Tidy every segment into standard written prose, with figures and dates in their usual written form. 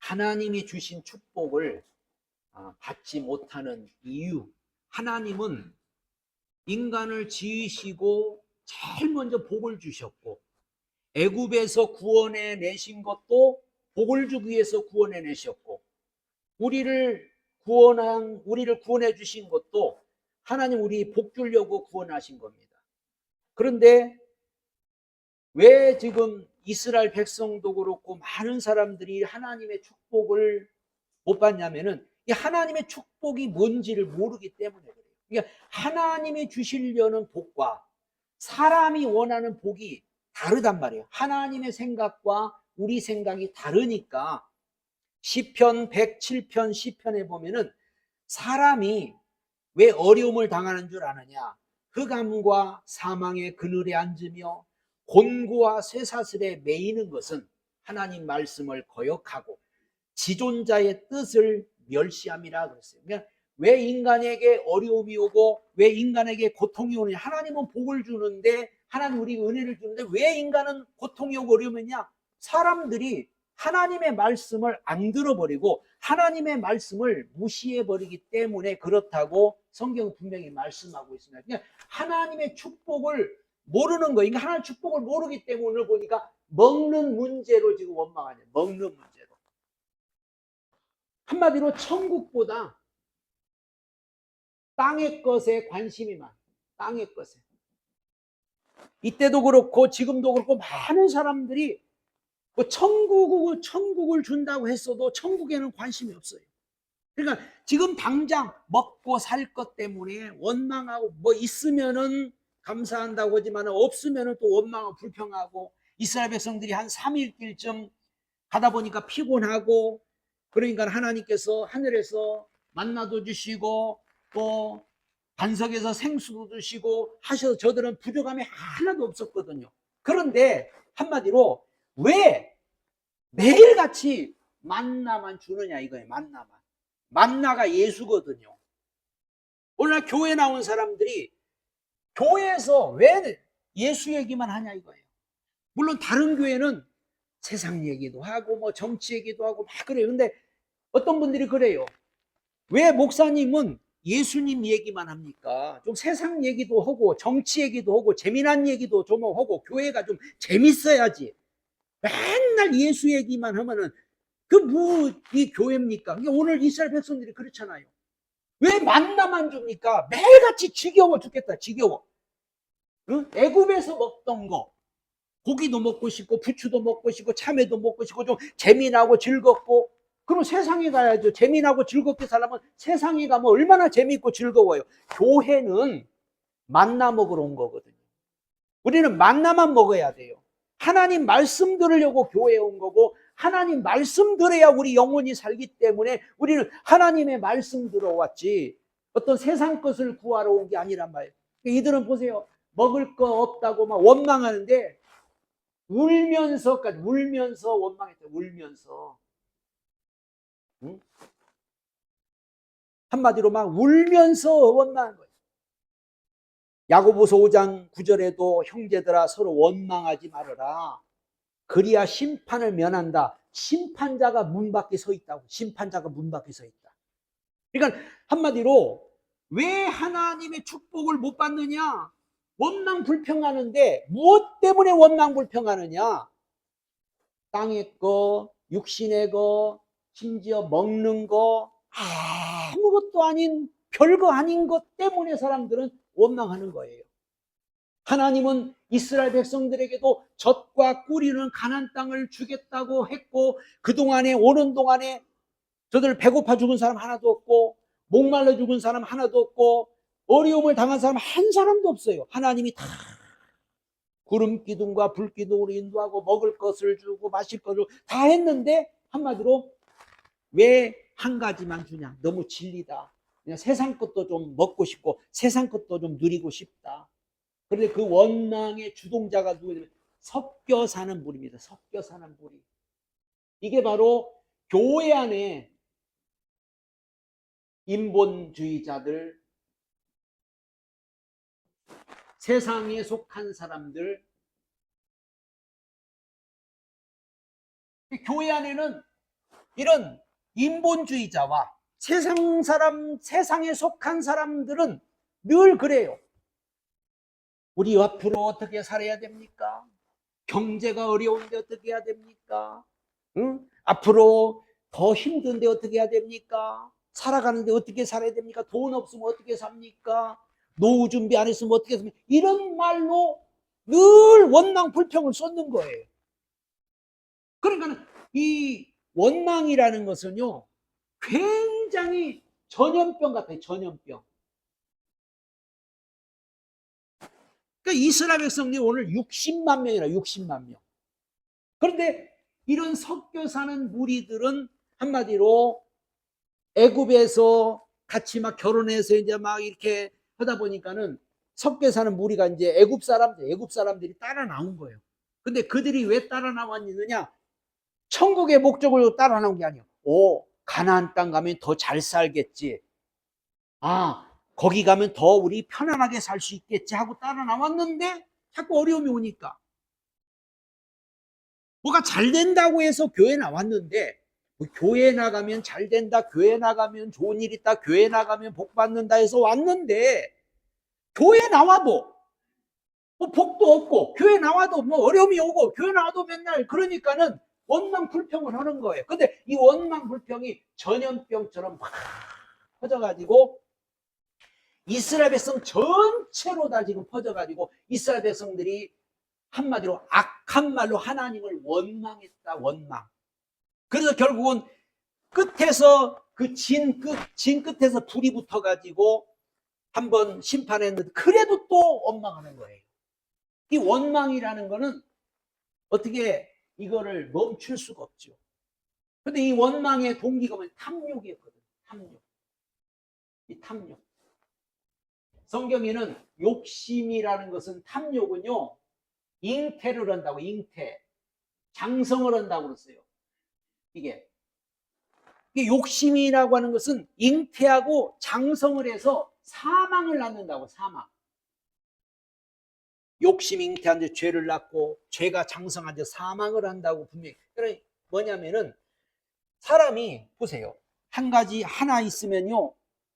하나님이 주신 축복을 받지 못하는 이유, 하나님은 인간을 지으시고 제일 먼저 복을 주셨고, 애굽에서 구원해 내신 것도 복을 주기 위해서 구원해 내셨고, 우리를 구원해 주신 것도 하나님 우리 복 주려고 구원하신 겁니다. 그런데 왜 지금 이스라엘 백성도 그렇고 많은 사람들이 하나님의 축복을 못 받냐면은 이 하나님의 축복이 뭔지를 모르기 때문에 그래요. 그러니까 하나님이 주시려는 복과 사람이 원하는 복이 다르단 말이에요. 하나님의 생각과 우리 생각이 다르니까 시편 107편 시편에 보면은 사람이 왜 어려움을 당하는 줄 아느냐? 흑암과 사망의 그늘에 앉으며 곤고와 쇠사슬에 매이는 것은 하나님 말씀을 거역하고 지존자의 뜻을 멸시함이라 그랬어요. 그러니까 왜 인간에게 어려움이 오고 왜 인간에게 고통이 오느냐? 하나님은 복을 주는데, 하나님 우리 은혜를 주는데 왜 인간은 고통이 오고 어려움이 오느냐? 사람들이 하나님의 말씀을 안 들어버리고 하나님의 말씀을 무시해버리기 때문에 그렇다고 성경은 분명히 말씀하고 있습니다. 그러니까 하나님의 축복을 모르는 거예요. 그러니까 하나님의 축복을 모르기 때문에 오늘 보니까 먹는 문제로 지금 원망하냐. 먹는 문제로. 한마디로 천국보다 땅의 것에 관심이 많아. 땅의 것에. 이때도 그렇고 지금도 그렇고 많은 사람들이 천국을 준다고 했어도 천국에는 관심이 없어요. 그러니까 지금 당장 먹고 살 것 때문에 원망하고, 뭐 있으면은 감사한다고 하지만 없으면은 또 원망하고 불평하고, 이스라엘 백성들이 한 3일길쯤 가다 보니까 피곤하고, 그러니까 하나님께서 하늘에서 만나도 주시고 또 반석에서 생수도 주시고 하셔서 저들은 부족함이 하나도 없었거든요. 그런데 한마디로 왜 매일같이 만나만 주느냐 이거예요. 만나가 예수거든요. 오늘 교회 나온 사람들이 교회에서 왜 예수 얘기만 하냐 이거예요. 물론 다른 교회는 세상 얘기도 하고 뭐 정치 얘기도 하고 막 그래요. 근데 어떤 분들이 그래요. 왜 목사님은 예수님 얘기만 합니까? 좀 세상 얘기도 하고 정치 얘기도 하고 재미난 얘기도 좀 하고 교회가 좀 재밌어야지. 맨날 예수 얘기만 하면은 이 교회입니까? 그러니까 오늘 이스라엘 백성들이 그렇잖아요. 왜 만나만 줍니까? 매일같이 지겨워 죽겠다. 지겨워. 응? 애굽에서 먹던 거 고기도 먹고 싶고 부추도 먹고 싶고 참외도 먹고 싶고 좀 재미나고 즐겁고, 그럼 세상에 가야죠. 재미나고 즐겁게 살려면 세상에 가면 얼마나 재미있고 즐거워요. 교회는 만나 먹으러 온 거거든요. 우리는 만나만 먹어야 돼요. 하나님 말씀 들으려고 교회에 온 거고, 하나님 말씀 들어야 우리 영혼이 살기 때문에 우리는 하나님의 말씀 들어왔지 어떤 세상 것을 구하러 온 게 아니란 말이에요. 이들은 보세요. 먹을 거 없다고 막 원망하는데 울면서 원망했대. 울면서. 응? 한마디로 막 울면서 원망한 거예요. 야고보서 5장 9절에도 형제들아 서로 원망하지 말아라. 그리야 심판을 면한다. 심판자가 문 밖에 서 있다고. 심판자가 문 밖에 서 있다. 그러니까 한마디로 왜 하나님의 축복을 못 받느냐? 원망 불평하는데 무엇 때문에 원망 불평하느냐? 땅의 거, 육신의 거, 심지어 먹는 거, 아무것도 아닌 별거 아닌 것 때문에 사람들은 원망하는 거예요. 하나님은 이스라엘 백성들에게도 젖과 꿀이는 가나안 땅을 주겠다고 했고, 그동안에 오는 동안에 저들 배고파 죽은 사람 하나도 없고 목말라 죽은 사람 하나도 없고 어려움을 당한 사람 한 사람도 없어요. 하나님이 다 구름 기둥과 불 기둥으로 인도하고 먹을 것을 주고 마실 것을 다 했는데 한마디로 왜 한 가지만 주냐? 너무 진리다. 그냥 세상 것도 좀 먹고 싶고 세상 것도 좀 누리고 싶다. 그런데 그 원망의 주동자가 누구냐면 섞여 사는 무리입니다. 섞여 사는 무리. 이게 바로 교회 안에 인본주의자들, 세상에 속한 사람들, 교회 안에는 이런 인본주의자와 세상에 속한 사람들은 늘 그래요. 우리 앞으로 어떻게 살아야 됩니까? 경제가 어려운데 어떻게 해야 됩니까? 응? 앞으로 더 힘든데 어떻게 해야 됩니까? 살아가는데 어떻게 살아야 됩니까? 돈 없으면 어떻게 삽니까? 노후 준비 안 했으면 어떻게 삽니까? 이런 말로 늘 원망 불평을 쏟는 거예요. 그러니까 이 원망이라는 것은요, 굉장히 전염병 같아요. 전염병. 그러니까 이스라엘 백성들이 오늘 60만 명이라 60만 명. 그런데 이런 섞여 사는 무리들은 한마디로 애굽에서 같이 막 결혼해서 이제 막 이렇게 하다 보니까는 섞여 사는 무리가 이제 애굽 사람들이 따라 나온 거예요. 근데 그들이 왜 따라 나왔느냐? 천국의 목적으로 따라 나온 게 아니에요. 가나안 땅 가면 더 잘 살겠지. 거기 가면 더 우리 편안하게 살 수 있겠지 하고 따라 나왔는데 자꾸 어려움이 오니까. 뭐가 잘 된다고 해서 교회 나왔는데, 뭐 교회 나가면 잘 된다, 교회 나가면 좋은 일 있다, 교회 나가면 복 받는다 해서 왔는데, 교회 나와도 뭐 복도 없고, 교회 나와도 뭐 어려움이 오고, 교회 나와도 맨날 그러니까는 원망 불평을 하는 거예요. 근데 이 원망 불평이 전염병처럼 확 퍼져가지고 이스라엘 백성 전체로 다 지금 퍼져가지고 이스라엘 백성들이 한마디로 악한 말로 하나님을 원망했다. 원망. 그래서 결국은 끝에서 그 진 끝에서 불이 붙어가지고 한번 심판했는데 그래도 또 원망하는 거예요. 이 원망이라는 거는 어떻게 이거를 멈출 수가 없죠. 근데 이 원망의 동기가 뭐냐? 탐욕이었거든요. 탐욕. 이 탐욕. 성경에는 욕심이라는 것은, 탐욕은요, 잉태를 한다고. 잉태. 장성을 한다고 그랬어요. 이게 욕심이라고 하는 것은 잉태하고 장성을 해서 사망을 낳는다고. 사망. 욕심 잉태한데 죄를 낳고, 죄가 장성한데 사망을 한다고 분명히. 그러니까 뭐냐면은 사람이 보세요. 한 가지 하나 있으면요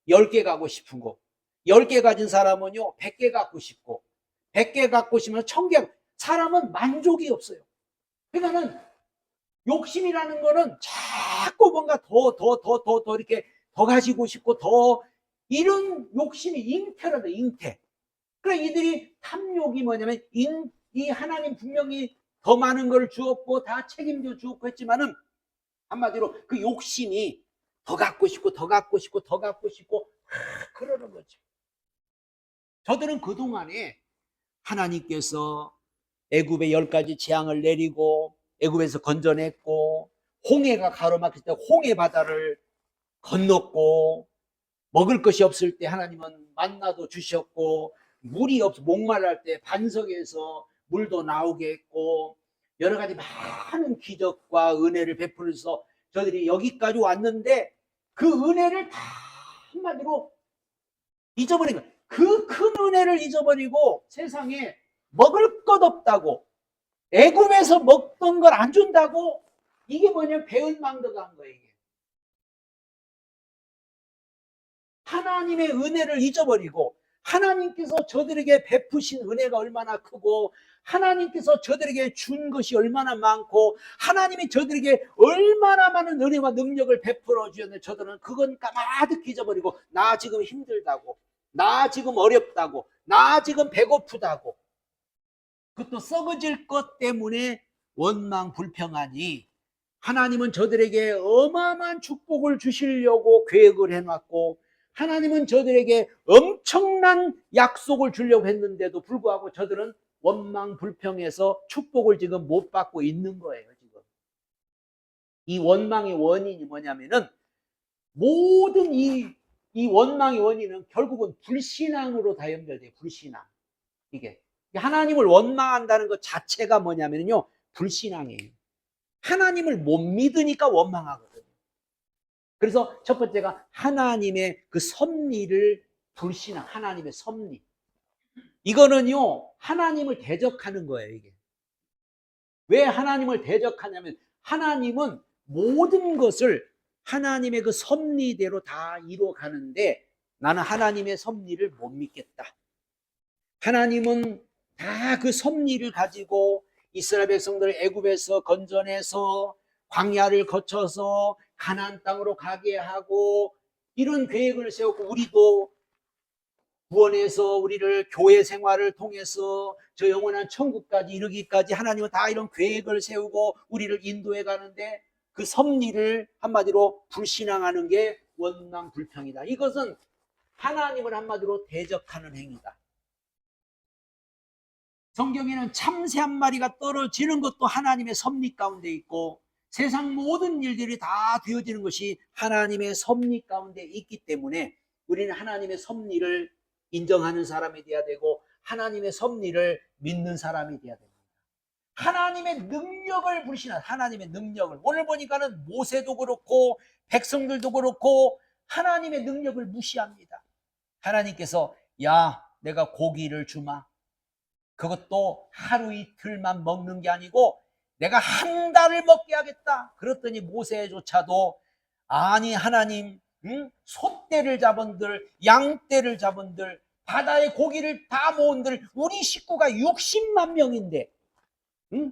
10개 갖고 싶은 거, 10개 가진 사람은요 100개 갖고 싶고, 100개 갖고 싶으면 1000개. 사람은 만족이 없어요. 그러니까는 욕심이라는 거는 자꾸 뭔가 더 이렇게 더 가지고 싶고, 더 이런 욕심이 잉태란다. 잉태. 그러니까 이들이 탐욕이 뭐냐면, 이 하나님 분명히 더 많은 걸 주었고 다 책임져 주었고 했지만은 한마디로 그 욕심이 더 갖고 싶고 더 갖고 싶고 더 갖고 싶고 그러는 거죠. 저들은 그동안에 하나님께서 애굽에 10가지 재앙을 내리고 애굽에서 건져냈고, 홍해가 가로막힐 때 홍해 바다를 건넜고, 먹을 것이 없을 때 하나님은 만나도 주셨고, 물이 없어 목말랄 때 반석에서 물도 나오게 했고, 여러 가지 많은 기적과 은혜를 베풀어서 저들이 여기까지 왔는데 그 은혜를 다 한마디로 잊어버린 거예요. 그 큰 은혜를 잊어버리고 세상에 먹을 것 없다고, 애굽에서 먹던 걸 안 준다고, 이게 뭐냐면 배은망덕한 거예요. 이게. 하나님의 은혜를 잊어버리고, 하나님께서 저들에게 베푸신 은혜가 얼마나 크고, 하나님께서 저들에게 준 것이 얼마나 많고, 하나님이 저들에게 얼마나 많은 은혜와 능력을 베풀어 주셨는데 저들은 그건 까마득히 잊어버리고, 나 지금 힘들다고, 나 지금 어렵다고, 나 지금 배고프다고, 그것도 썩어질 것 때문에 원망 불평하니, 하나님은 저들에게 어마어마한 축복을 주시려고 계획을 해놨고, 하나님은 저들에게 엄청난 약속을 주려고 했는데도 불구하고 저들은 원망 불평해서 축복을 지금 못 받고 있는 거예요. 지금 이 원망의 원인이 뭐냐면은, 모든 이 원망의 원인은 결국은 불신앙으로 다 연결돼요. 불신앙. 이게 하나님을 원망한다는 것 자체가 뭐냐면요 불신앙이에요. 하나님을 못 믿으니까 원망하거든요. 그래서 첫 번째가 하나님의 그 섭리를 불신앙. 하나님의 섭리. 이거는요 하나님을 대적하는 거예요. 이게 왜 하나님을 대적하냐면, 하나님은 모든 것을 하나님의 그 섭리대로 다 이루어가는데 나는 하나님의 섭리를 못 믿겠다. 하나님은 다 그 섭리를 가지고 이스라엘 백성들을 애굽에서 건져내서 광야를 거쳐서 가나안 땅으로 가게 하고 이런 계획을 세웠고, 우리도 구원해서 우리를 교회 생활을 통해서 저 영원한 천국까지 이르기까지 하나님은 다 이런 계획을 세우고 우리를 인도해 가는데, 그 섭리를 한마디로 불신앙하는 게 원망불평이다. 이것은 하나님을 한마디로 대적하는 행위다. 성경에는 참새 한 마리가 떨어지는 것도 하나님의 섭리 가운데 있고, 세상 모든 일들이 다 되어지는 것이 하나님의 섭리 가운데 있기 때문에 우리는 하나님의 섭리를 인정하는 사람이 되어야 되고, 하나님의 섭리를 믿는 사람이 되어야 됩니다. 하나님의 능력을 불신하는, 하나님의 능력을, 오늘 보니까는 모세도 그렇고 백성들도 그렇고 하나님의 능력을 무시합니다. 하나님께서 야, 내가 고기를 주마, 그것도 하루 이틀만 먹는 게 아니고 내가 한 달을 먹게 하겠다. 그랬더니 모세조차도 아니 하나님, 소떼를 잡은들, 양떼를 잡은들, 바다의 고기를 다 모은들, 우리 식구가 60만 명인데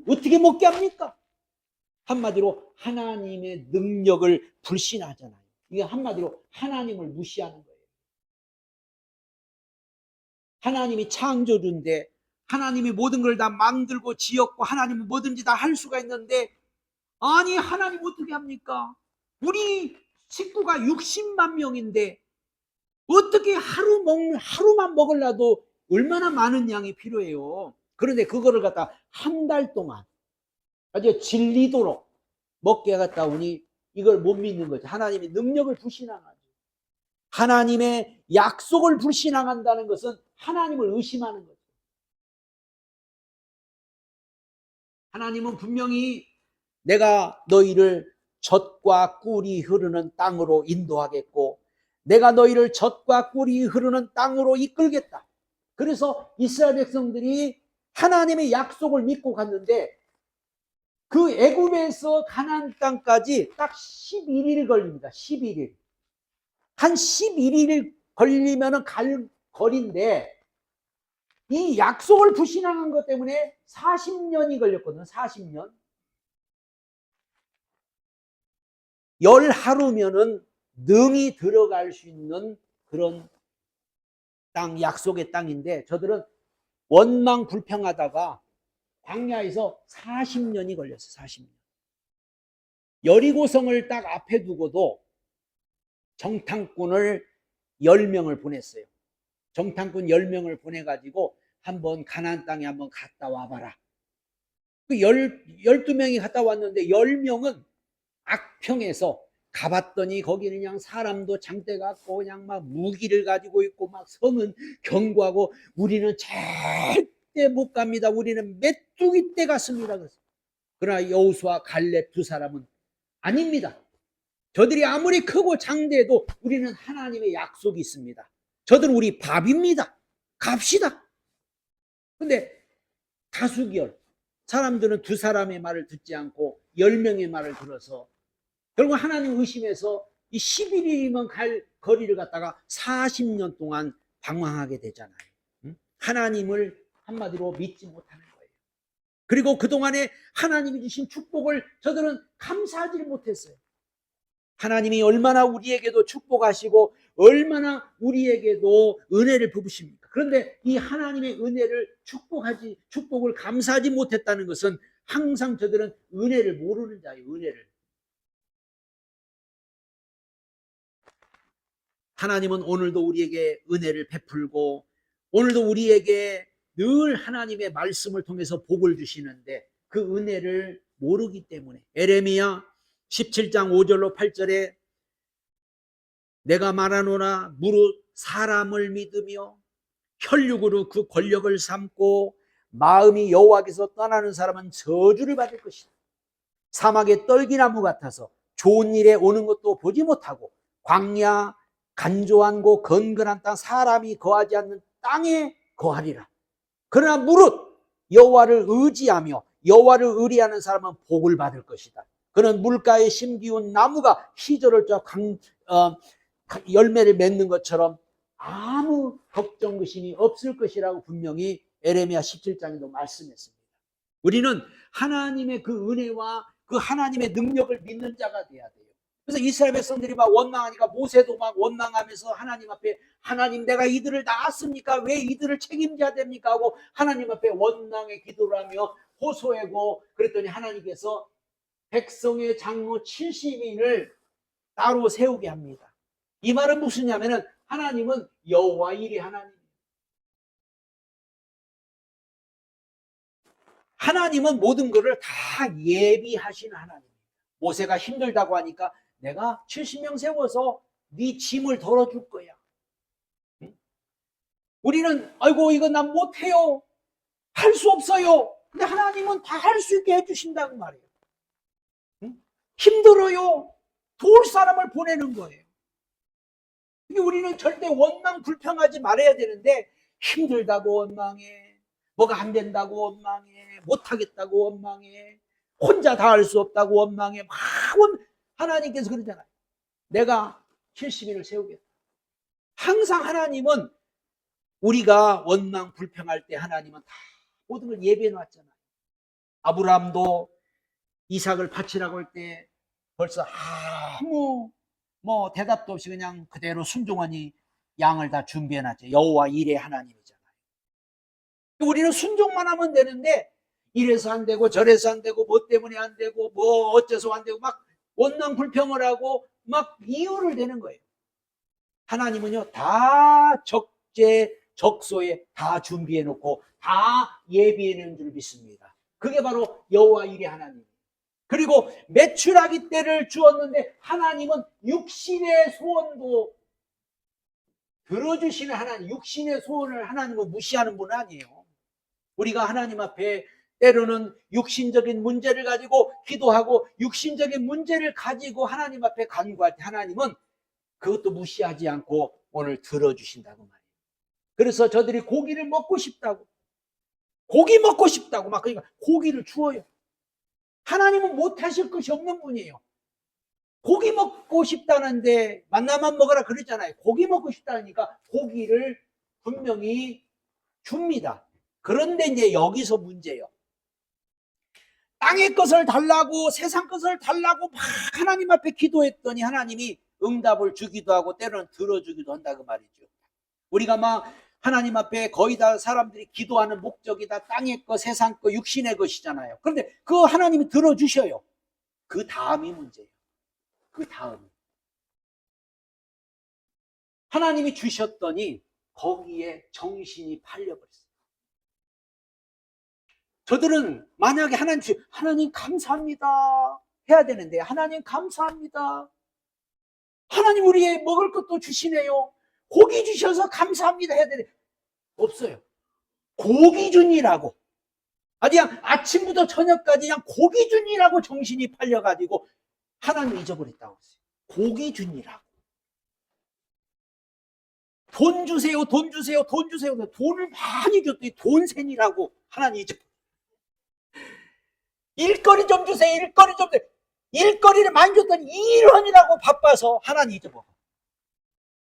어떻게 먹게 합니까? 한마디로 하나님의 능력을 불신하잖아요. 이게 한마디로 하나님을 무시하는 거예요. 하나님이 창조주인데, 하나님이 모든 걸 다 만들고 지었고 하나님은 뭐든지 다 할 수가 있는데, 아니 하나님 어떻게 합니까? 우리 식구가 60만 명인데 어떻게 하루만 먹으려도 얼마나 많은 양이 필요해요. 그런데 그거를 갖다 한 달 동안 아주 질리도록 먹게 갖다 오니 이걸 못 믿는 거죠. 하나님의 능력을 불신앙하죠. 하나님의 약속을 불신앙한다는 것은 하나님을 의심하는 거죠. 하나님은 분명히 내가 너희를 젖과 꿀이 흐르는 땅으로 인도하겠고 내가 너희를 젖과 꿀이 흐르는 땅으로 이끌겠다. 그래서 이스라엘 백성들이 하나님의 약속을 믿고 갔는데 그 애굽에서 가나안 땅까지 딱 11일 걸립니다. 11일. 한 11일 걸리면 갈 거리인데 이 약속을 불신앙한 것 때문에 40년이 걸렸거든요. 40년. 10하루면은 능히 들어갈 수 있는 그런 땅, 약속의 땅인데 저들은 원망 불평하다가 광야에서 40년이 걸렸어요. 40년. 여리고성을 딱 앞에 두고도 정탐꾼을 10명을 보냈어요. 정탐꾼 10명을 보내가지고 한번 가나안 땅에 한번 갔다 와봐라. 그 12명이 갔다 왔는데 10명은 악평에서 가봤더니 거기는 그냥 사람도 장대 같고 그냥 막 무기를 가지고 있고 막 성은 견고하고 우리는 절대 못 갑니다. 우리는 메뚜기 때 갔습니다. 그러나 여호수아 갈렙 두 사람은 아닙니다. 저들이 아무리 크고 장대해도 우리는 하나님의 약속이 있습니다. 저들은 우리 밥입니다. 갑시다. 근데 다수결 사람들은 두 사람의 말을 듣지 않고 10명의 말을 들어서 결국 하나님 의심해서 이 11일이면 갈 거리를 갖다가 40년 동안 방황하게 되잖아요. 하나님을 한마디로 믿지 못하는 거예요. 그리고 그동안에 하나님이 주신 축복을 저들은 감사하지 못했어요. 하나님이 얼마나 우리에게도 축복하시고 얼마나 우리에게도 은혜를 베푸십니까? 그런데 이 하나님의 은혜를 축복을 감사하지 못했다는 것은 항상 저들은 은혜를 모르는 자예요. 은혜를. 하나님은 오늘도 우리에게 은혜를 베풀고 오늘도 우리에게 늘 하나님의 말씀을 통해서 복을 주시는데 그 은혜를 모르기 때문에 에레미야 17장 5절로 8절에 내가 말하노라 무릇 사람을 믿으며 혈육으로 그 권력을 삼고 마음이 여호와께서 떠나는 사람은 저주를 받을 것이다. 사막의 떨기나무 같아서 좋은 일에 오는 것도 보지 못하고 광야 간조한 곳 건건한 땅 사람이 거하지 않는 땅에 거하리라. 그러나 무릇 여호와를 의지하며 여호와를 의리하는 사람은 복을 받을 것이다. 그는 물가에 심기운 나무가 시절을 열매를 맺는 것처럼 아무 걱정 의심이 없을 것이라고 분명히 에레미야 17장에도 말씀했습니다. 우리는 하나님의 그 은혜와 그 하나님의 능력을 믿는 자가 돼야 돼요. 그래서 이스라엘 백성들이 막 원망하니까 모세도 막 원망하면서 하나님 앞에, 하나님 내가 이들을 낳았습니까? 왜 이들을 책임져야 됩니까? 하고 하나님 앞에 원망의 기도를 하며 호소하고 그랬더니 하나님께서 백성의 장로 70인을 따로 세우게 합니다. 이 말은 무엇이냐면은 하나님은 여호와 일의 하나님. 하나님은 모든 것을 다 예비하신 하나님. 모세가 힘들다고 하니까 내가 70명 세워서 네 짐을 덜어줄 거야. 우리는 아이고 이거 난 못해요. 할 수 없어요. 근데 하나님은 다 할 수 있게 해주신다고 말이에요. 힘들어요. 도울 사람을 보내는 거예요. 우리는 절대 원망 불평하지 말아야 되는데 힘들다고 원망해. 뭐가 안 된다고 원망해. 못하겠다고 원망해. 혼자 다 할 수 없다고 원망해. 막 하나님께서 그러잖아요. 내가 70인을 세우겠다. 항상 하나님은 우리가 원망 불평할 때 하나님은 다 모든 걸 예비해 놨잖아요. 아브라함도 이삭을 바치라고 할 때 벌써 아무 대답도 없이 그냥 그대로 순종하니 양을 다 준비해 놨죠. 여호와 일의 하나님이잖아요. 우리는 순종만 하면 되는데 이래서 안 되고 저래서 안 되고 뭐 때문에 안 되고 뭐 어째서 안 되고 막 원망 불평을 하고 막 이유를 대는 거예요. 하나님은요 다 적소에 다 준비해 놓고 다 예비해 놓은 줄 믿습니다. 그게 바로 여호와 일의 하나님. 그리고 메추라기 때를 주었는데 하나님은 육신의 소원도 들어주시는 하나님, 육신의 소원을 하나님은 무시하는 분은 아니에요. 우리가 하나님 앞에 때로는 육신적인 문제를 가지고 기도하고 육신적인 문제를 가지고 하나님 앞에 간구할 때 하나님은 그것도 무시하지 않고 오늘 들어주신다고 말이에요. 그래서 저들이 고기를 먹고 싶다고, 고기 먹고 싶다고 막 그러니까 고기를 주어요. 하나님은 못하실 것이 없는 분이에요. 고기 먹고 싶다는데 만나만 먹으라 그랬잖아요. 고기 먹고 싶다니까 고기를 분명히 줍니다. 그런데 이제 여기서 문제예요. 땅의 것을 달라고 세상 것을 달라고 막 하나님 앞에 기도했더니 하나님이 응답을 주기도 하고 때로는 들어주기도 한다 그 말이죠. 우리가 막 하나님 앞에 거의 다 사람들이 기도하는 목적이 다 땅의 것, 세상 것, 육신의 것이잖아요. 그런데 그거 하나님이 들어주셔요. 그 다음이 문제예요. 그 다음. 하나님이 주셨더니 거기에 정신이 팔려버렸어요. 저들은 만약에 하나님 감사합니다 해야 되는데 하나님 감사합니다. 하나님 우리의 먹을 것도 주시네요. 고기 주셔서 감사합니다 해야 되는데 없어요. 고기 준이라고. 그냥 아침부터 저녁까지 그냥 고기 준이라고 정신이 팔려가지고 하나님 잊어버렸다고 했어요. 고기 준이라고. 돈 주세요, 돈 주세요, 돈 주세요. 돈을 많이 줬더니 돈센이라고 하나님 잊어버렸어요. 일거리 좀 주세요, 일거리 좀 주세요. 일거리를 많이 줬더니 일원이라고 바빠서 하나님 잊어버려.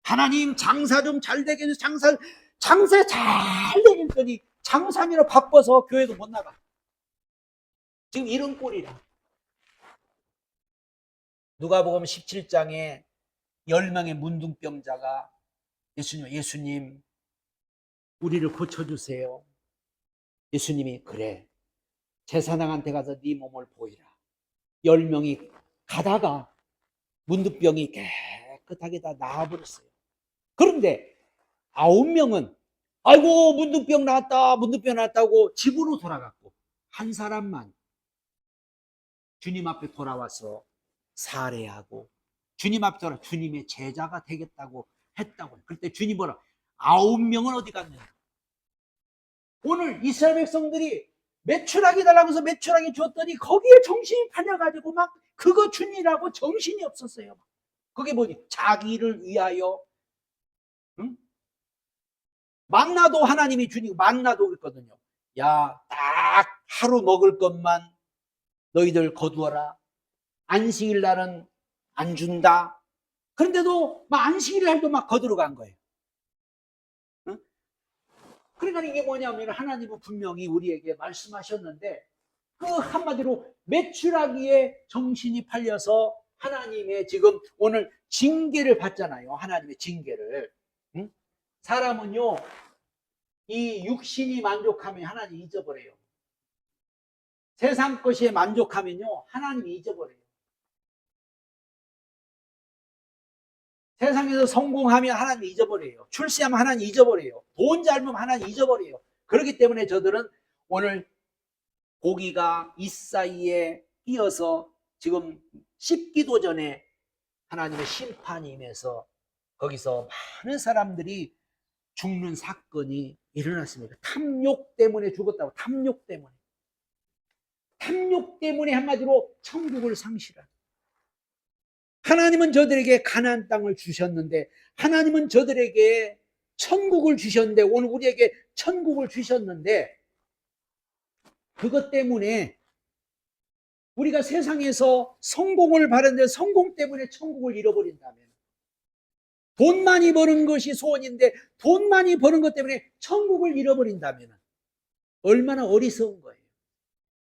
하나님 장사 좀 잘 되게 해주세요. 장사 잘 되게 했더니 장사하느라 바빠서 교회도 못 나가. 지금 이런 꼴이라. 누가복음 17장에 10명의 문둥병자가 예수님 우리를 고쳐주세요. 예수님이 그래 제사장한테 가서 네 몸을 보이라. 10명이 가다가 문둥병이 깨끗하게 다 나아버렸어요. 그런데 9명은 아이고 문둥병 나왔다고 집으로 돌아갔고 한 사람만 주님 앞에 돌아와서 살해하고 주님 앞에 돌아 주님의 제자가 되겠다고 했다고. 그때 주님 뭐라 9명은 어디 갔느냐. 오늘 이스라엘 백성들이 메추라기 달라고 해서 메추라기 줬더니 거기에 정신이 팔려가지고 막 그거 주니라고 정신이 없었어요. 그게 뭐지? 자기를 위하여. 응? 만나도 하나님이 주니고 만나도 그랬거든요. 야, 딱 하루 먹을 것만 너희들 거두어라. 안식일 날은 안 준다. 그런데도 막 안식일 날도 막 거들어간 거예요. 응? 그러니까 이게 뭐냐면 하나님은 분명히 우리에게 말씀하셨는데 그 한마디로 매출하기에 정신이 팔려서 하나님의 지금 오늘 징계를 받잖아요. 하나님의 징계를. 응? 사람은요, 이 육신이 만족하면 하나님 잊어버려요. 세상 것에 만족하면요, 하나님이 잊어버려요. 세상에서 성공하면 하나님 잊어버려요. 출세하면 하나님 잊어버려요. 돈 잘 벌면 하나님 잊어버려요. 그렇기 때문에 저들은 오늘 고기가 이 사이에 끼어서 지금 씹기도 전에 하나님의 심판이 임해서 거기서 많은 사람들이 죽는 사건이 일어났습니다. 탐욕 때문에 죽었다고. 탐욕 때문에. 탐욕 때문에 한마디로 천국을 상실한. 하나님은 저들에게 가나안 땅을 주셨는데, 하나님은 저들에게 천국을 주셨는데, 오늘 우리에게 천국을 주셨는데, 그것 때문에 우리가 세상에서 성공을 바라는데 성공 때문에 천국을 잃어버린다면, 돈 많이 버는 것이 소원인데 돈 많이 버는 것 때문에 천국을 잃어버린다면 얼마나 어리석은 거예요.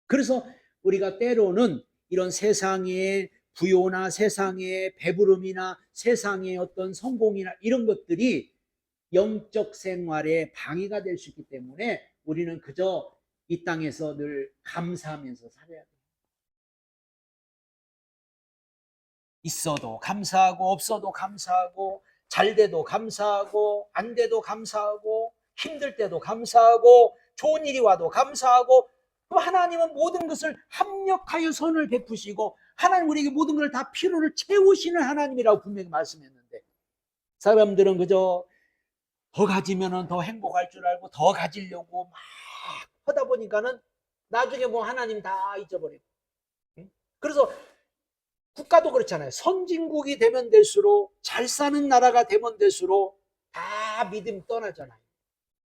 그래서 우리가 때로는 이런 세상의 부요나 세상의 배부름이나 세상의 어떤 성공이나 이런 것들이 영적 생활에 방해가 될 수 있기 때문에 우리는 그저 이 땅에서 늘 감사하면서 살아야 돼요. 있어도 감사하고 없어도 감사하고 잘 돼도 감사하고 안 돼도 감사하고 힘들 때도 감사하고 좋은 일이 와도 감사하고, 하나님은 모든 것을 합력하여 선을 베푸시고 하나님 우리에게 모든 걸 다 필요를 채우시는 하나님이라고 분명히 말씀했는데, 사람들은 그저 더 가지면 더 행복할 줄 알고 더 가지려고 막 하다 보니까는 나중에 뭐 하나님 다 잊어버리고. 그래서 국가도 그렇잖아요. 선진국이 되면 될수록, 잘 사는 나라가 되면 될수록 다 믿음 떠나잖아요.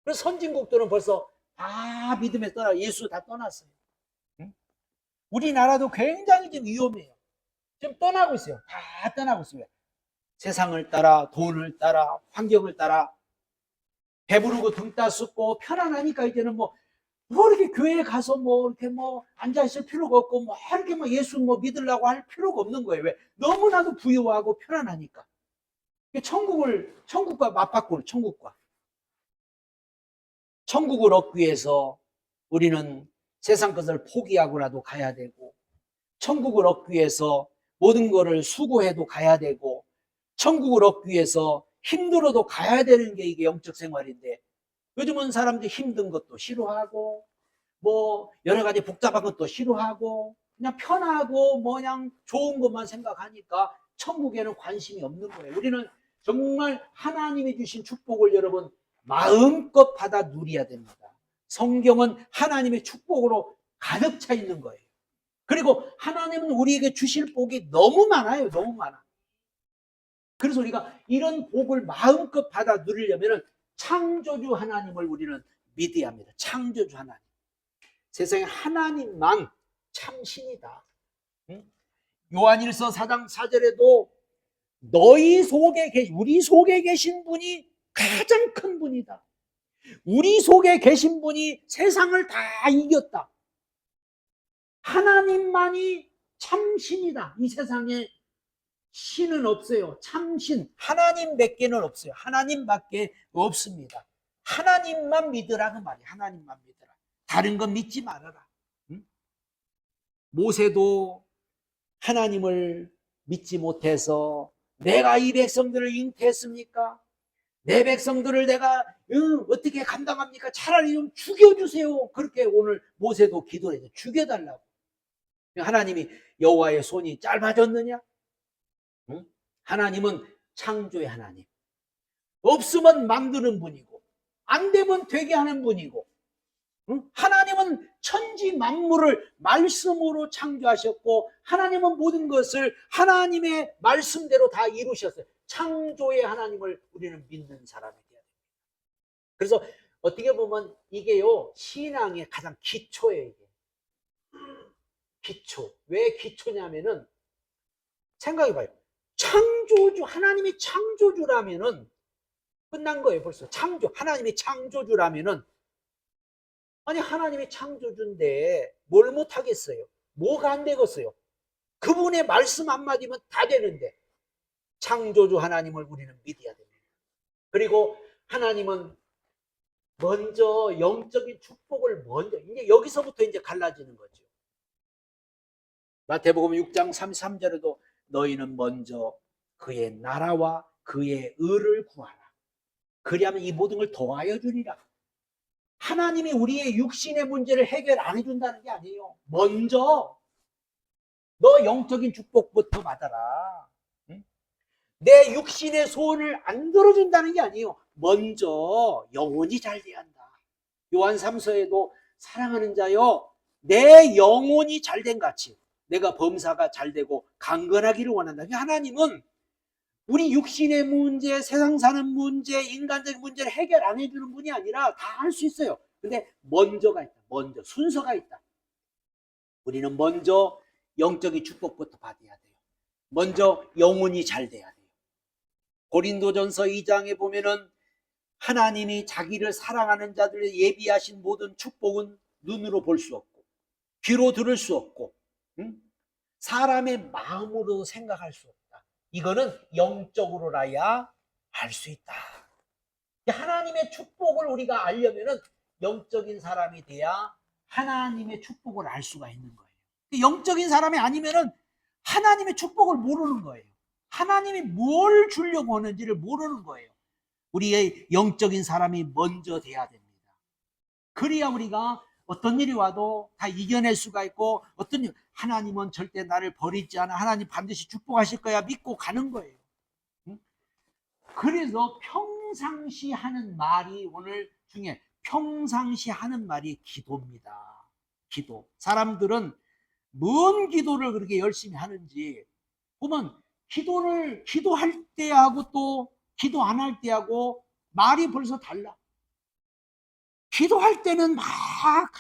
그래서 선진국들은 벌써 다 믿음에 떠나, 예수 다 떠났어요. 우리나라도 굉장히 지금 위험해요. 지금 떠나고 있어요. 다 떠나고 있어요. 세상을 따라, 돈을 따라, 환경을 따라 배부르고 등 따숩고 편안하니까 이제는 뭐 이렇게 교회에 가서 이렇게 앉아 있을 필요가 없고 이렇게 예수 믿으려고 할 필요가 없는 거예요. 왜? 너무나도 부유하고 편안하니까. 천국과 맞바꾸는, 천국을 얻기 위해서 우리는 세상 것을 포기하고라도 가야 되고, 천국을 얻기 위해서 모든 것을 수고해도 가야 되고, 천국을 얻기 위해서 힘들어도 가야 되는 게 이게 영적 생활인데, 요즘은 사람들이 힘든 것도 싫어하고 여러 가지 복잡한 것도 싫어하고 그냥 편하고 그냥 좋은 것만 생각하니까 천국에는 관심이 없는 거예요. 우리는 정말 하나님이 주신 축복을 여러분 마음껏 받아 누려야 됩니다. 성경은 하나님의 축복으로 가득 차 있는 거예요. 그리고 하나님은 우리에게 주실 복이 너무 많아요. 너무 많아. 그래서 우리가 이런 복을 마음껏 받아 누리려면 창조주 하나님을 우리는 믿어야 합니다. 창조주 하나님. 세상에 하나님만 참신이다. 요한일서 4장 4절에도 너희 속에 우리 속에 계신 분이 가장 큰 분이다. 우리 속에 계신 분이 세상을 다 이겼다. 하나님만이 참신이다. 이 세상에 신은 없어요. 참신 하나님 몇 개는 없어요. 하나님밖에 없습니다. 하나님만 믿으라 그 말이에요. 하나님만 믿으라. 다른 건 믿지 말아라. 모세도 하나님을 믿지 못해서 내가 이 백성들을 잉태했습니까? 내 백성들을 내가 어떻게 감당합니까? 차라리 좀 죽여주세요. 그렇게 오늘 모세도 기도해서 죽여달라고. 하나님이 여호와의 손이 짧아졌느냐? 하나님은 창조의 하나님. 없으면 만드는 분이고 안 되면 되게 하는 분이고, 하나님은 천지 만물을 말씀으로 창조하셨고 하나님은 모든 것을 하나님의 말씀대로 다 이루셨어요. 창조의 하나님을 우리는 믿는 사람이 돼야 됩니다. 그래서 어떻게 보면 이게요 신앙의 가장 기초예요. 이게 기초. 왜 기초냐면은 생각해봐요. 창조주, 하나님이 창조주라면은 끝난 거예요. 벌써 창조, 하나님이 창조주라면은, 아니 하나님이 창조주인데 뭘 못하겠어요? 뭐가 안 되겠어요? 그분의 말씀 한마디면 다 되는데, 창조주 하나님을 우리는 믿어야 됩니다. 그리고 하나님은 먼저 영적인 축복을 먼저, 이제 여기서부터 이제 갈라지는 거죠. 마태복음 6장 33절에도 너희는 먼저 그의 나라와 그의 의를 구하라. 그리하면 이 모든 걸 더하여 주리라. 하나님이 우리의 육신의 문제를 해결 안 해준다는 게 아니에요. 먼저 너 영적인 축복부터 받아라. 내 육신의 소원을 안 들어준다는 게 아니에요. 먼저 영혼이 잘 돼야 한다. 요한 3서에도 사랑하는 자여, 내 영혼이 잘된 같이 내가 범사가 잘되고 강건하기를 원한다. 하나님은 우리 육신의 문제, 세상 사는 문제, 인간적인 문제를 해결 안 해주는 분이 아니라 다 할 수 있어요. 근데 먼저가 있다. 먼저 순서가 있다. 우리는 먼저 영적인 축복부터 받아야 돼요. 먼저 영혼이 잘 돼야 돼요. 고린도전서 2장에 보면은 하나님이 자기를 사랑하는 자들을 예비하신 모든 축복은 눈으로 볼 수 없고 귀로 들을 수 없고 사람의 마음으로 생각할 수 없다. 이거는 영적으로라야 알 수 있다. 하나님의 축복을 우리가 알려면은 영적인 사람이 돼야 하나님의 축복을 알 수가 있는 거예요. 영적인 사람이 아니면은 하나님의 축복을 모르는 거예요. 하나님이 뭘 주려고 하는지를 모르는 거예요. 우리의 영적인 사람이 먼저 돼야 됩니다. 그래야 우리가 어떤 일이 와도 다 이겨낼 수가 있고, 어떤 일, 하나님은 절대 나를 버리지 않아, 하나님 반드시 축복하실 거야 믿고 가는 거예요. 그래서 평상시 하는 말이 오늘 중에 평상시 하는 말이 기도입니다. 기도. 사람들은 뭔 기도를 그렇게 열심히 하는지 보면 기도를 기도할 때하고 또 기도 안 할 때하고 말이 벌써 달라. 기도할 때는 막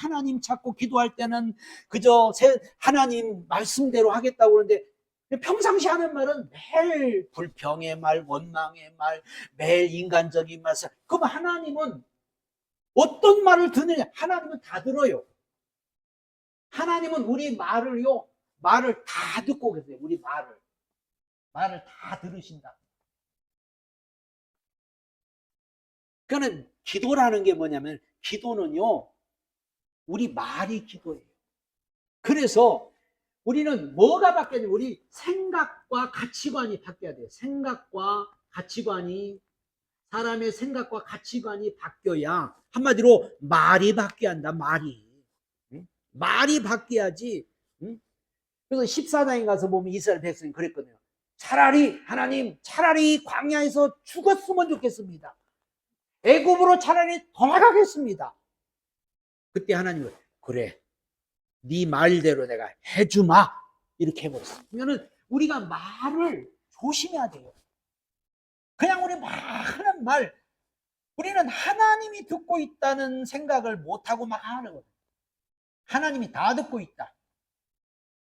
하나님 찾고, 기도할 때는 그저 하나님 말씀대로 하겠다고 그러는데, 평상시 하는 말은 매일 불평의 말, 원망의 말, 매일 인간적인 말. 그럼 하나님은 어떤 말을 듣느냐? 하나님은 다 들어요. 하나님은 우리 말을 다 듣고 계세요. 우리 말을 다 들으신다. 그러니까 기도라는 게 뭐냐면, 기도는요, 우리 말이 기도예요. 그래서 우리는 뭐가 바뀌어야 돼요? 우리 생각과 가치관이 바뀌어야 돼요. 생각과 가치관이, 사람의 생각과 가치관이 바뀌어야, 한마디로 말이 바뀌어야 한다. 말이 바뀌어야지. 그래서 14장에 가서 보면 이스라엘 백성이 그랬거든요. 하나님 차라리 광야에서 죽었으면 좋겠습니다. 애굽으로 차라리 돌아가겠습니다. 그때 하나님은 그래, 네 말대로 내가 해주마, 이렇게 해버렸어요. 그러면 우리가 말을 조심해야 돼요. 그냥 우리 막 하는 말, 우리는 하나님이 듣고 있다는 생각을 못하고 막 하는 거예요. 하나님이 다 듣고 있다.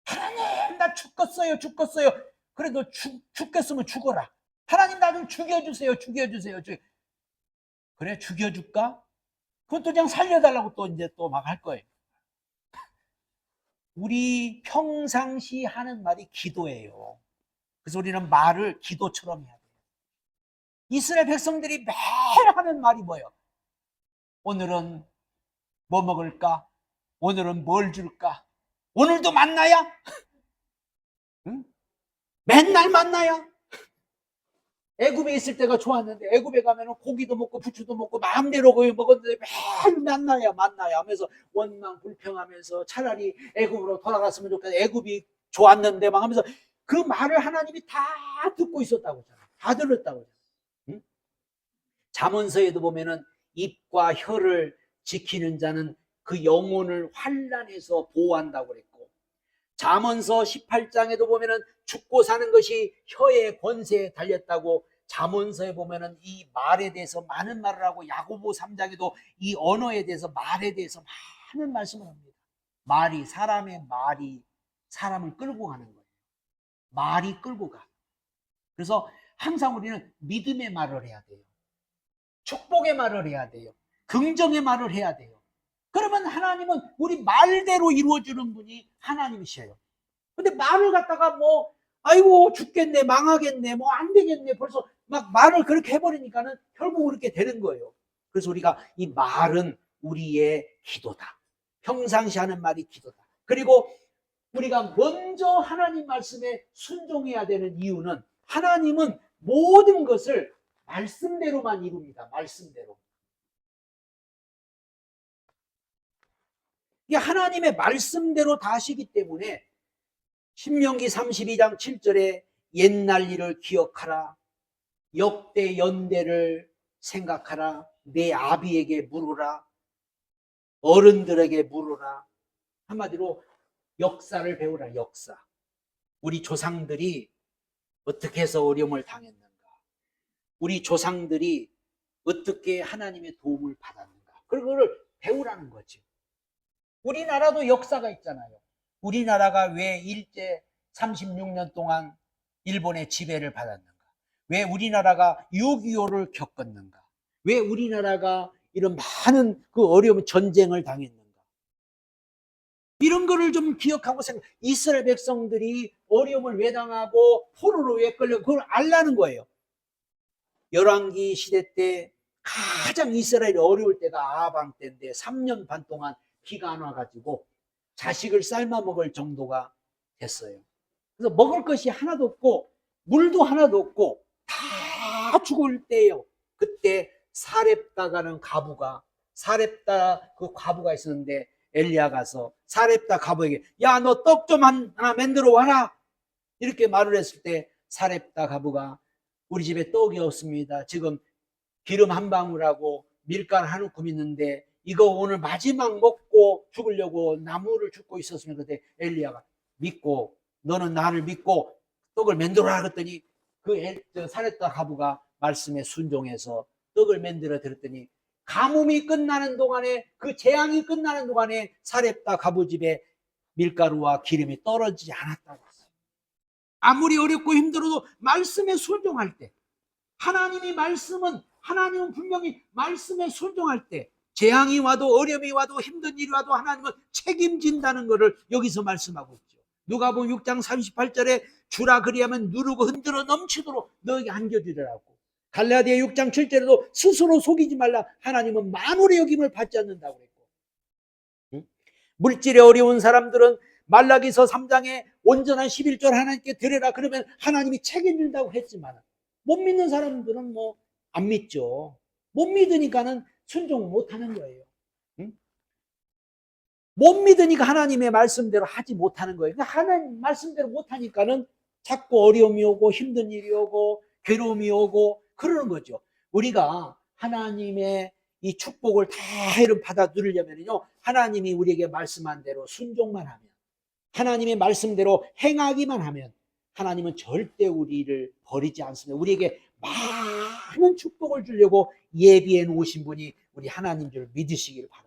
하나님 나 죽겠어요. 그래 너 죽겠으면 죽어라. 하나님 나 좀 죽여주세요. 그래 죽여줄까? 그것도 그냥 살려달라고 또 이제 또 막 할 거예요. 우리 평상시 하는 말이 기도예요. 그래서 우리는 말을 기도처럼 해야 돼요. 이스라엘 백성들이 매일 하는 말이 뭐예요? 오늘은 뭐 먹을까? 오늘은 뭘 줄까? 오늘도 만나야? 응? 맨날 만나야? 애굽에 있을 때가 좋았는데, 애굽에 가면 고기도 먹고 부추도 먹고 마음대로 먹었는데 매일 만나야 하면서 원망 불평하면서 차라리 애굽으로 돌아갔으면 좋겠다, 애굽이 좋았는데 막 하면서, 그 말을 하나님이 다 듣고 있었다고 하잖아요. 다 들었다고 하잖아요. 응? 잠언서에도 보면은 입과 혀를 지키는 자는 그 영혼을 환난에서 보호한다고 그랬고, 잠언서 18장에도 보면은 죽고 사는 것이 혀의 권세에 달렸다고 잠언서에 보면은 이 말에 대해서 많은 말을 하고, 야고보 3장에도 이 언어에 대해서, 말에 대해서 많은 말씀을 합니다. 사람의 말이 사람을 끌고 가는 거예요. 말이 끌고 가. 그래서 항상 우리는 믿음의 말을 해야 돼요. 축복의 말을 해야 돼요. 긍정의 말을 해야 돼요. 그러면 하나님은 우리 말대로 이루어주는 분이 하나님이셔요. 근데 말을 갖다가 뭐 아이고 죽겠네, 망하겠네, 뭐 안 되겠네, 벌써 막 말을 그렇게 해버리니까는 결국 그렇게 되는 거예요. 그래서 우리가 이 말은 우리의 기도다. 평상시 하는 말이 기도다. 그리고 우리가 먼저 하나님 말씀에 순종해야 되는 이유는 하나님은 모든 것을 말씀대로만 이룹니다. 말씀대로. 이게 하나님의 말씀대로 다 하시기 때문에 신명기 32장 7절에 옛날 일을 기억하라. 역대 연대를 생각하라. 내 아비에게 물으라. 어른들에게 물으라. 한마디로 역사를 배우라. 역사. 우리 조상들이 어떻게 해서 어려움을 당했는가. 우리 조상들이 어떻게 하나님의 도움을 받았는가. 그걸 배우라는 거죠. 우리나라도 역사가 있잖아요. 우리나라가 왜 일제 36년 동안 일본의 지배를 받았는가? 왜 우리나라가 6.25를 겪었는가? 왜 우리나라가 이런 많은 그 어려운 전쟁을 당했는가? 이런 거를 좀 기억하고 생각. 이스라엘 백성들이 어려움을 왜 당하고 포로로 왜 끌려? 그걸 알라는 거예요. 열왕기 시대 때 가장 이스라엘이 어려울 때가 아하방 때인데 3년 반 동안 비가 안 와가지고 자식을 삶아 먹을 정도가 됐어요. 그래서 먹을 것이 하나도 없고 물도 하나도 없고 다 죽을 때예요. 그때 사렙다가는 과부가 그 과부가 있었는데 엘리야 가서 사렙다 과부에게 야, 너 떡 좀 하나 만들어 와라 이렇게 말을 했을 때 사렙다 과부가 우리 집에 떡이 없습니다. 지금 기름 한 방울하고 밀가루 한 움큼 있는데 이거 오늘 마지막 먹고 죽으려고 나무를 줍고 있었으면 그때 엘리야가 믿고 너는 나를 믿고 떡을 만들어라 그랬더니 그 사렙다 과부가 말씀에 순종해서 떡을 만들어 드렸더니 가뭄이 끝나는 동안에 그 재앙이 끝나는 동안에 사렙다 과부 집에 밀가루와 기름이 떨어지지 않았다고 했어요. 아무리 어렵고 힘들어도 말씀에 순종할 때 하나님은 분명히 말씀에 순종할 때 재앙이 와도 어려움이 와도 힘든 일이 와도 하나님은 책임진다는 것을 여기서 말씀하고 있죠. 누가복음 6장 38절에 주라 그리하면 누르고 흔들어 넘치도록 너에게 안겨주리라고. 갈라디아 6장 7절에도 스스로 속이지 말라. 하나님은 만물의 여김을 받지 않는다고 그랬고. 물질에 어려운 사람들은 말라기서 3장에 온전한 11절 하나님께 드려라 그러면 하나님이 책임진다고 했지만 못 믿는 사람들은 뭐 안 믿죠. 못 믿으니까는 순종을 못하는 거예요. 못 믿으니까 하나님의 말씀대로 하지 못하는 거예요. 하나님 말씀대로 못하니까는 자꾸 어려움이 오고 힘든 일이 오고 괴로움이 오고 그러는 거죠. 우리가 하나님의 이 축복을 다 이런 받아 누리려면요, 하나님이 우리에게 말씀한 대로 순종만 하면, 하나님의 말씀대로 행하기만 하면 하나님은 절대 우리를 버리지 않습니다. 우리에게 많은 축복을 주려고 예비해 놓으신 분이 우리 하나님 줄 믿으시기를 바랍니다.